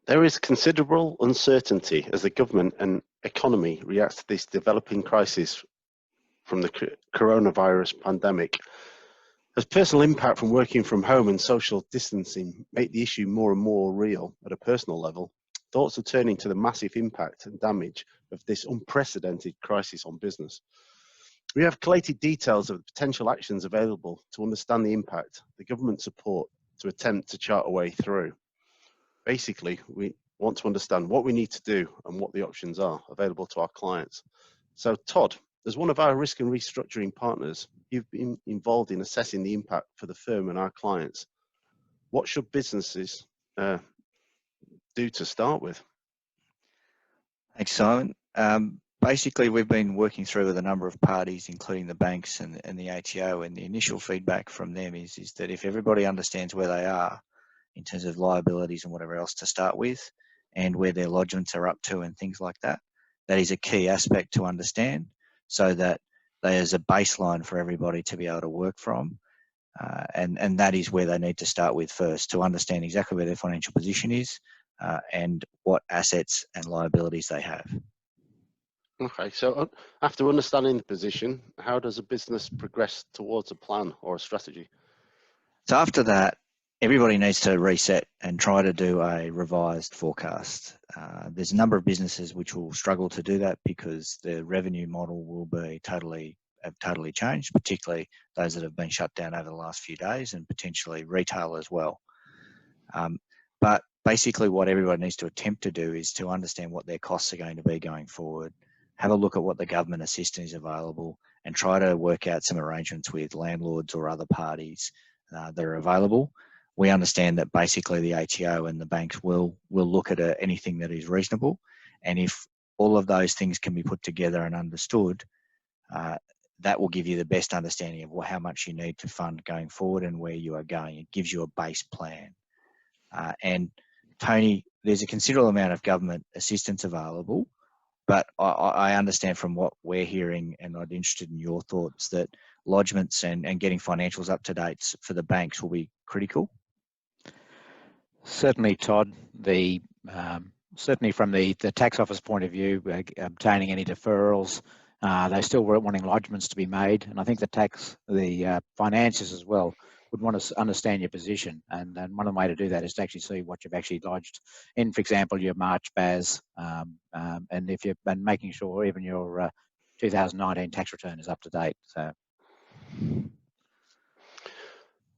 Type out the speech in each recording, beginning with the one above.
There is considerable uncertainty as the government and economy reacts to this developing crisis from the coronavirus pandemic. As personal impact from working from home and social distancing make the issue more and more real at a personal level, thoughts are turning to the massive impact and damage of this unprecedented crisis on business. We have collated details of the potential actions available to understand the impact, the government support to attempt to chart a way through. Basically, we want to understand what we need to do and what the options are available to our clients. So Todd, as one of our risk and restructuring partners, you've been involved in assessing the impact for the firm and our clients. What should businesses do to start with? Thanks, Simon. Basically, we've been working through with a number of parties, including the banks and the ATO, and the initial feedback from them is that if everybody understands where they are in terms of liabilities and whatever else to start with, and where their lodgements are up to and things like that, that is a key aspect to understand, so that there's a baseline for everybody to be able to work from. And that is where they need to start with first, to understand exactly where their financial position is and what assets and liabilities they have. Okay, so after understanding the position, how does a business progress towards a plan or a strategy? So after that, everybody needs to reset and try to do a revised forecast. There's a number of businesses which will struggle to do that because the revenue model will be have totally changed, particularly those that have been shut down over the last few days, and potentially retail as well. But basically what everybody needs to attempt to do is to understand what their costs are going to be going forward, have a look at what the government assistance is available, and try to work out some arrangements with landlords or other parties that are available. We understand that basically the ATO and the banks will look at anything that is reasonable, and if all of those things can be put together and understood, that will give you the best understanding of how much you need to fund going forward and where you are going. It gives you a base plan. And Tony, there's a considerable amount of government assistance available, but I understand from what we're hearing, and I'd be interested in your thoughts, that lodgements and getting financials up to date for the banks will be critical. Certainly, Todd. Certainly from the tax office point of view, obtaining any deferrals, they still were wanting lodgements to be made, and I think the finances as well would want to understand your position, and one way to do that is to actually see what you've actually lodged in, for example, your March BAS, and if you've been making sure even your 2019 tax return is up to date.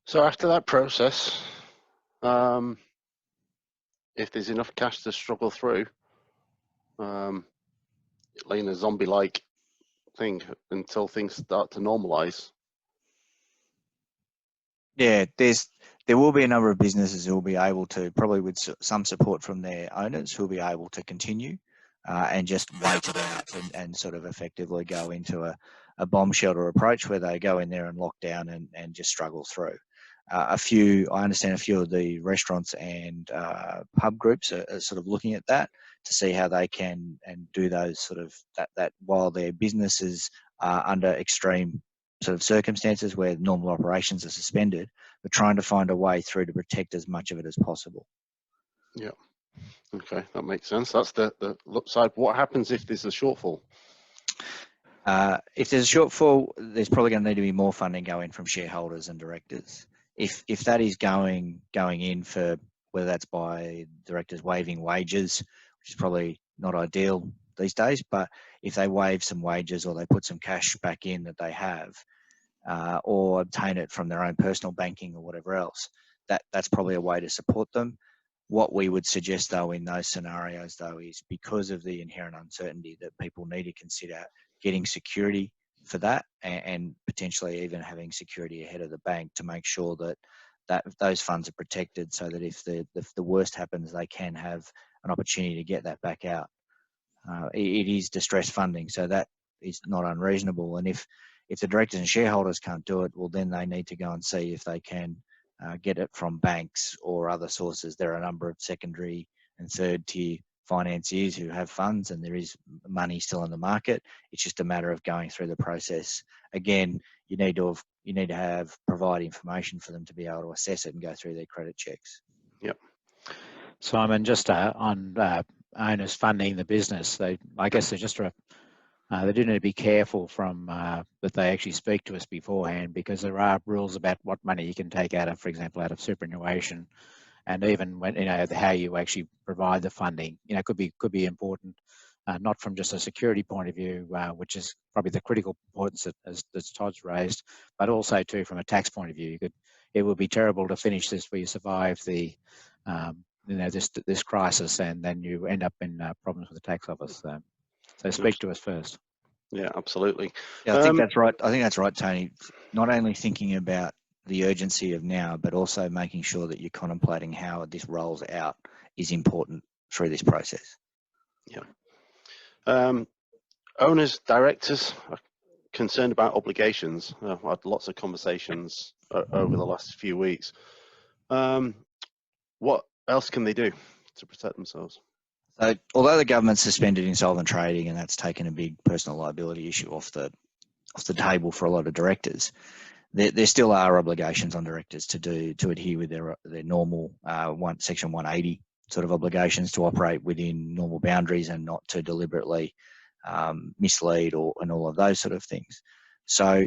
So after that process, if there's enough cash to struggle through, laying a zombie-like thing until things start to normalise. Yeah, there will be a number of businesses who will be able to, probably with some support from their owners, who will be able to continue and just wait it out and sort of effectively go into a bomb shelter approach where they go in there and lock down and just struggle through. I understand a few of the restaurants and pub groups are sort of looking at that to see how they can and do those sort of that while their businesses are under extreme sort of circumstances where normal operations are suspended, but trying to find a way through to protect as much of it as possible. Yeah. Okay, that makes sense. That's the side. What happens if there's a shortfall? If there's a shortfall, there's probably going to need to be more funding going from shareholders and directors. If that is going in for, whether that's by directors waiving wages, which is probably not ideal these days, but if they waive some wages or they put some cash back in that they have, or obtain it from their own personal banking or whatever else, that's probably a way to support them. What we would suggest though in those scenarios though is, because of the inherent uncertainty, that people need to consider getting security for that, and potentially even having security ahead of the bank to make sure that those funds are protected, so that if the worst happens, they can have an opportunity to get that back out. It is distressed funding, so that is not unreasonable. And if the directors and shareholders can't do it, well, then they need to go and see if they can get it from banks or other sources. There are a number of secondary and third tier financiers who have funds, and there is money still in the market. It's just a matter of going through the process. Again, you need to provide information for them to be able to assess it and go through their credit checks. Yep. Simon, just on owners funding the business, I guess they just they do need to be careful from that they actually speak to us beforehand, because there are rules about what money you can take out of, for example, out of superannuation, and even when how you actually provide the funding. Could be important, not from just a security point of view, which is probably the critical importance that Todd's raised, but also too from a tax point of view. It would be terrible to finish this where you survive the this crisis, and then you end up in problems with the tax office. So speak to us first. Yeah, absolutely. Yeah, I think that's right. I think that's right, Tony. Not only thinking about the urgency of now, but also making sure that you're contemplating how this rolls out is important through this process. Yeah. Owners, directors are concerned about obligations. I've had lots of conversations over the last few weeks. What else can they do to protect themselves? So, although the government suspended insolvent trading, and that's taken a big personal liability issue off the table for a lot of directors, there still are obligations on directors to adhere with their normal Section 180 sort of obligations to operate within normal boundaries and not to deliberately mislead and all of those sort of things. So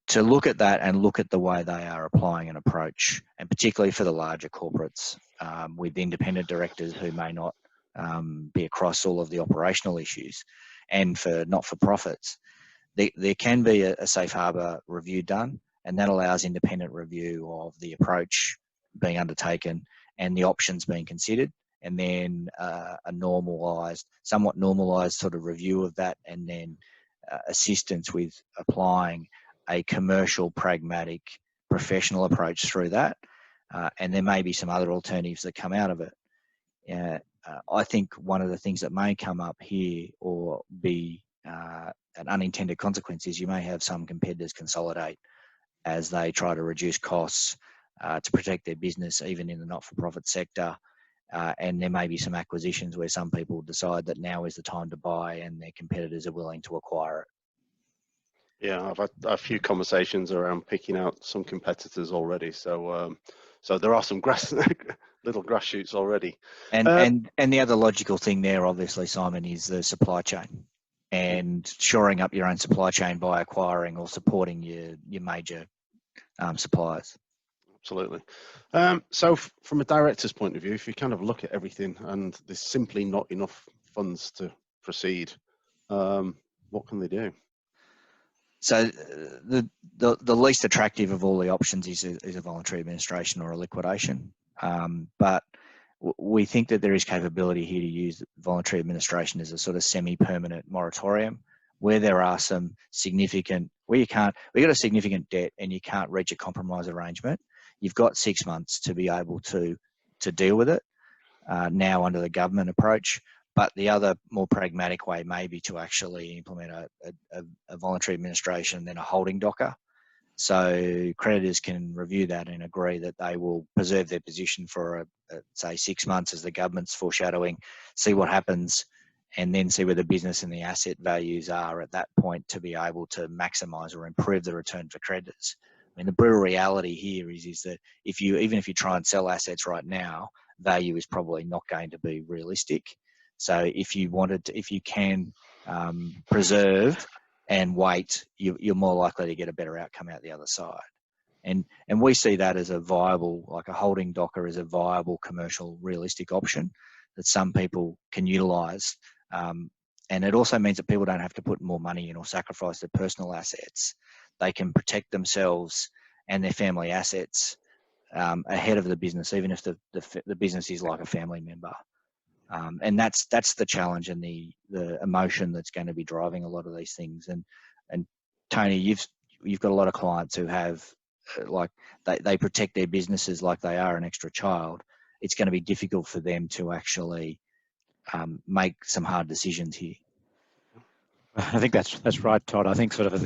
to look at that and look at the way they are applying an approach, and particularly for the larger corporates with independent directors who may not be across all of the operational issues, and for not-for-profits, there can be a safe harbour review done, and that allows independent review of the approach being undertaken and the options being considered, and then a somewhat normalised sort of review of that, and then assistance with applying a commercial, pragmatic, professional approach through that. And there may be some other alternatives that come out of it. I think one of the things that may come up here or be an unintended consequence is you may have some competitors consolidate as they try to reduce costs to protect their business, even in the not-for-profit sector. And there may be some acquisitions where some people decide that now is the time to buy and their competitors are willing to acquire it. Yeah, I've had a few conversations around picking out some competitors already. So there are some little grass shoots already. And the other logical thing there, obviously, Simon, is the supply chain and shoring up your own supply chain by acquiring or supporting your major suppliers. Absolutely. So from a director's point of view, if you kind of look at everything and there's simply not enough funds to proceed, what can they do? So the least attractive of all the options is a voluntary administration or a liquidation. But we think that there is capability here to use voluntary administration as a sort of semi-permanent moratorium, where there are some significant, we've got a significant debt and you can't reach a compromise arrangement. You've got 6 months to be able to deal with it now under the government approach. But the other more pragmatic way may be to actually implement a voluntary administration, then a holding docker. So creditors can review that and agree that they will preserve their position for, say, 6 months as the government's foreshadowing, see what happens, and then see where the business and the asset values are at that point to be able to maximise or improve the return for creditors. I mean, the brutal reality here is that even if you try and sell assets right now, value is probably not going to be realistic. So if you can preserve and wait, you're more likely to get a better outcome out the other side. And we see that as a viable, like a holding docker is a viable commercial realistic option that some people can utilise. And it also means that people don't have to put more money in or sacrifice their personal assets. They can protect themselves and their family assets ahead of the business, even if the business is like a family member. And that's the challenge and the emotion that's going to be driving a lot of these things. And Tony, you've got a lot of clients who have like they protect their businesses like they are an extra child. It's going to be difficult for them to actually make some hard decisions here. I think that's right, Todd. I think sort of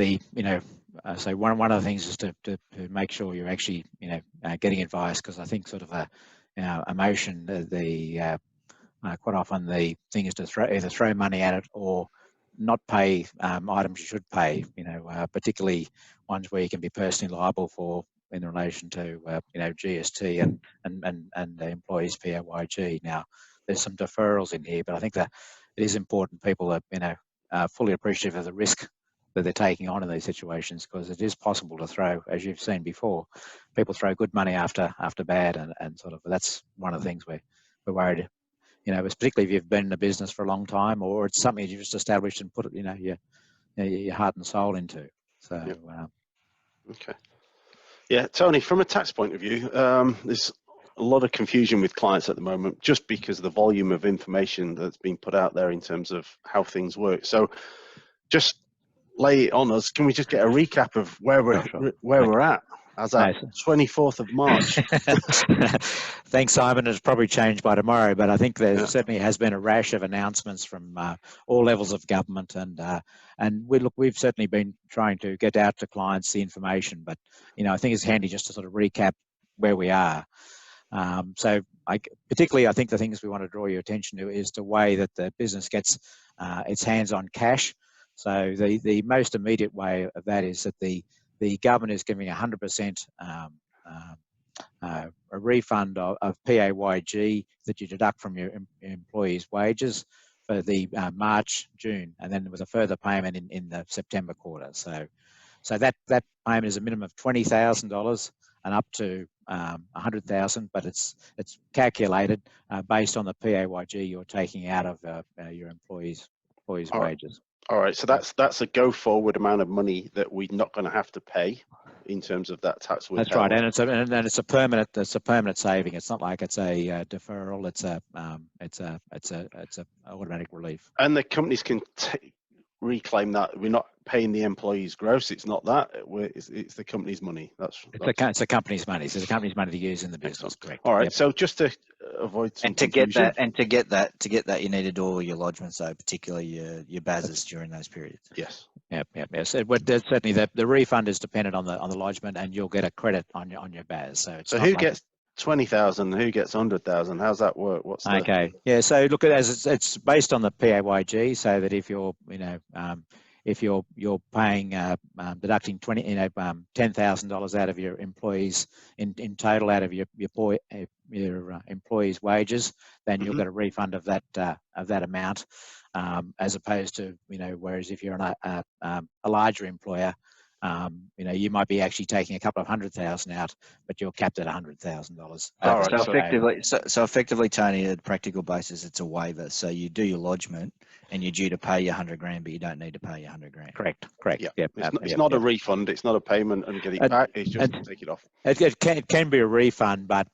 so one of the things is to make sure you're actually getting advice, because I think sort of emotion, quite often the thing is to either throw money at it or not pay items you should pay, particularly ones where you can be personally liable for in relation to GST and the employees PAYG. Now, there's some deferrals in here, but I think that it is important people are fully appreciative of the risk that they're taking on in these situations, because it is possible to throw, as you've seen before, people throw good money after bad, and sort of that's one of the things we're worried. Particularly if you've been in a business for a long time, or it's something you've just established and put your heart and soul into. So, yep. Okay. Yeah, Tony, from a tax point of view, there's a lot of confusion with clients at the moment, just because of the volume of information that's been put out there in terms of how things work. So, just lay it on us. Can we just get a recap of where we're at as at 24th of March? Thanks, Simon. It's probably changed by tomorrow, but I think there certainly has been a rash of announcements from all levels of government, and we've certainly been trying to get out to clients the information. But I think it's handy just to sort of recap where we are. So, particularly, I think the things we want to draw your attention to is the way that the business gets its hands on cash. So the most immediate way of that is that the government is giving 100% a refund of PAYG that you deduct from your employees' wages for the March, June, and then with a further payment in the September quarter. So that payment is a minimum of $20,000 and up to $100,000, but it's calculated based on the PAYG you're taking out of your employees' wages. All right, so that's a go-forward amount of money that we're not going to have to pay in terms of that tax withheld. That's right, and it's a permanent saving. It's not like it's a deferral. It's a automatic relief. And the companies can reclaim that. We're not paying the employees gross. It's not that. It's the company's money. It's the company's money. So the company's money to use in the business. Correct. All right. So just to avoid some confusion. To get that, you need to do all your lodgements, though, particularly your BASs during those periods. Yes. Yep. So certainly the refund is dependent on the lodgement, and you'll get a credit on your BAS. So who gets 20,000? Who gets 100,000? How's that work? Okay. Yeah. So look at it as it's based on the PAYG. So that if you're if you're paying deducting $10,000 out of your employees in total out of your employees' wages, then you'll get a refund of that amount, as opposed to whereas if you're a larger employer, you might be actually taking a couple of $100,000 out, but you're capped at $100,000. All right. So effectively, Tony, at a practical basis, it's a waiver. So you do your lodgement, and you're due to pay your $100,000, but you don't need to pay your $100,000. Correct. Yeah. It's not a refund. It's not a payment and get it back. It's just take it off. It can be a refund, but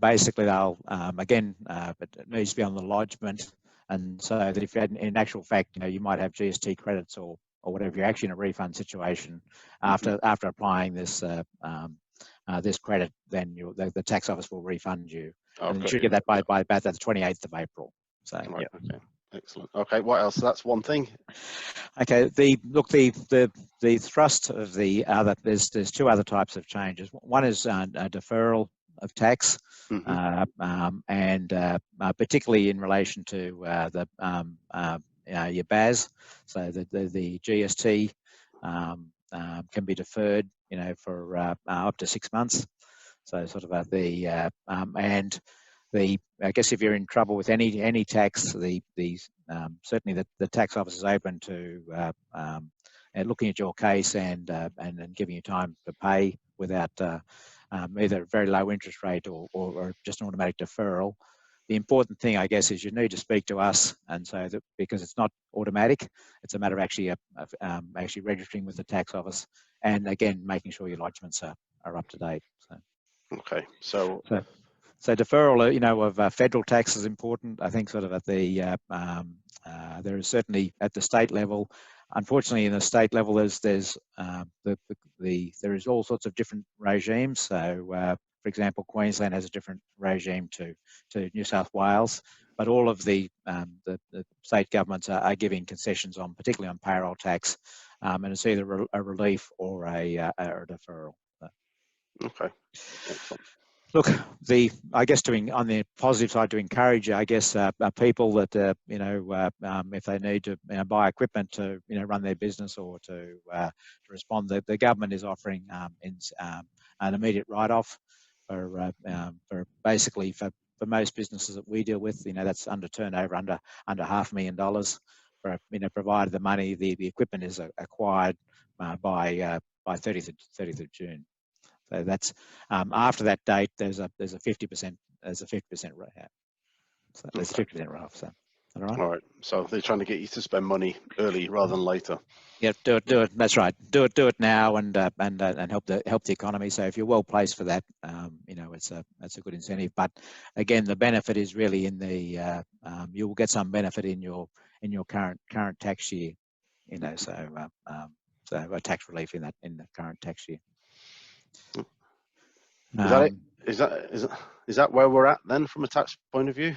basically they'll it needs to be on the lodgement, and so that if you had, in actual fact, you might have GST credits or whatever, you're actually in a refund situation after applying this this credit, then the tax office will refund you. And you should get that by about the 28th of April. So right, okay. Excellent. Okay, what else? That's one thing. Okay, the thrust of the other, there's two other types of changes. One is a deferral of tax, and particularly in relation to your BAS. So the GST can be deferred, for up to 6 months. So sort of I guess if you're in trouble with any tax, certainly the tax office is open to looking at your case and giving you time to pay without either a very low interest rate or just an automatic deferral. The important thing, I guess, is you need to speak to us, and so that because it's not automatic, it's a matter of actually registering with the tax office, and again making sure your lodgements are up to date. So. Okay, so deferral, of federal tax is important. I think sort of at the there is certainly at the state level. Unfortunately, in the state level, there is all sorts of different regimes. So, for example, Queensland has a different regime to New South Wales, but all of the state governments are giving concessions particularly on payroll tax, and it's either a relief or a deferral. Okay. Excellent. Look, I guess on the positive side, to encourage, I guess, people that if they need to buy equipment to run their business or to respond, the government is offering an immediate write-off for basically for most businesses that we deal with. That's under turnover, under $500,000. For provided the equipment is acquired by 30th of June. So that's after that date. There's a 50% write-off. So there's a 50% write-off. So. All right. All right. So they're trying to get you to spend money early rather than later. Yeah, do it. That's right. Do it now and help the economy. So if you're well placed for that, it's a good incentive. But again, the benefit is really in the you will get some benefit in your current tax year. So a tax relief in the current tax year. Is that it? Is that where we're at then from a tax point of view?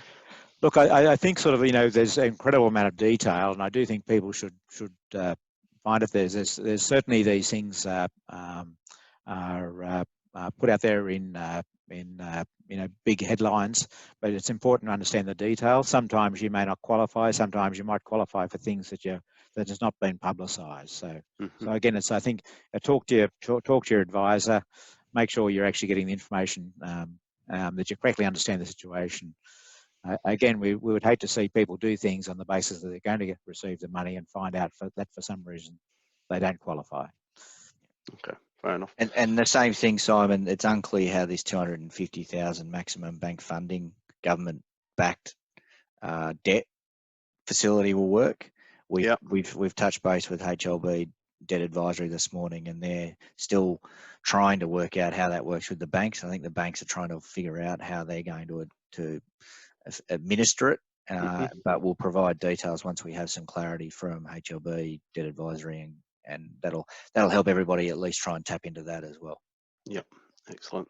Look, I think sort of there's an incredible amount of detail, and I do think people should find if there's certainly these things are put out there in big headlines, but it's important to understand the detail. Sometimes you may not qualify. Sometimes you might qualify for things that has not been publicised. So again, I think talk to your advisor. Make sure you're actually getting the information that you correctly understand the situation. Again, we would hate to see people do things on the basis that they're going to receive the money and find out that for some reason they don't qualify. Okay, fair enough. And the same thing, Simon, it's unclear how this 250,000 maximum bank funding government-backed debt facility will work. We've touched base with HLB Debt Advisory this morning, and they're still trying to work out how that works with the banks. I think the banks are trying to figure out how they're going to administer it, but we'll provide details once we have some clarity from HLB Debt Advisory, and that'll help everybody at least try and tap into that as well. Yep, excellent.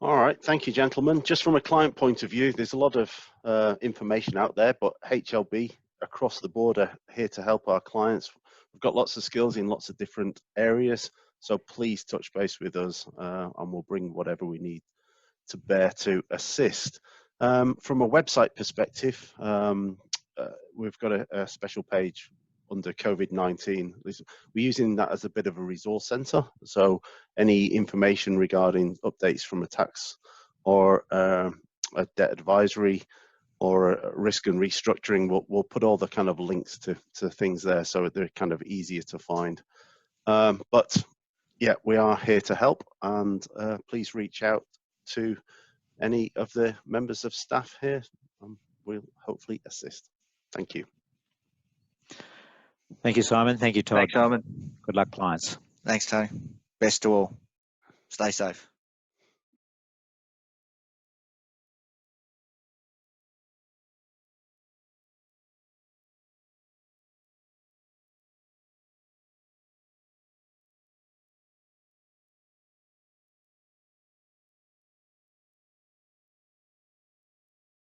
All right, thank you, gentlemen. Just from a client point of view, there's a lot of information out there, but HLB across the board are here to help our clients. We've got lots of skills in lots of different areas, so please touch base with us, and we'll bring whatever we need to bear to assist. From a website perspective, we've got a special page under COVID-19. We're using that as a bit of a resource center. So any information regarding updates from a tax or a debt advisory or a risk and restructuring, we'll put all the kind of links to things there so they're kind of easier to find. But yeah, we are here to help, and please reach out to any of the members of staff here. We'll hopefully assist. Thank you. Thank you, Simon. Thank you, Todd. Thanks, Simon. Good luck, clients. Thanks, Tony. Best to all. Stay safe.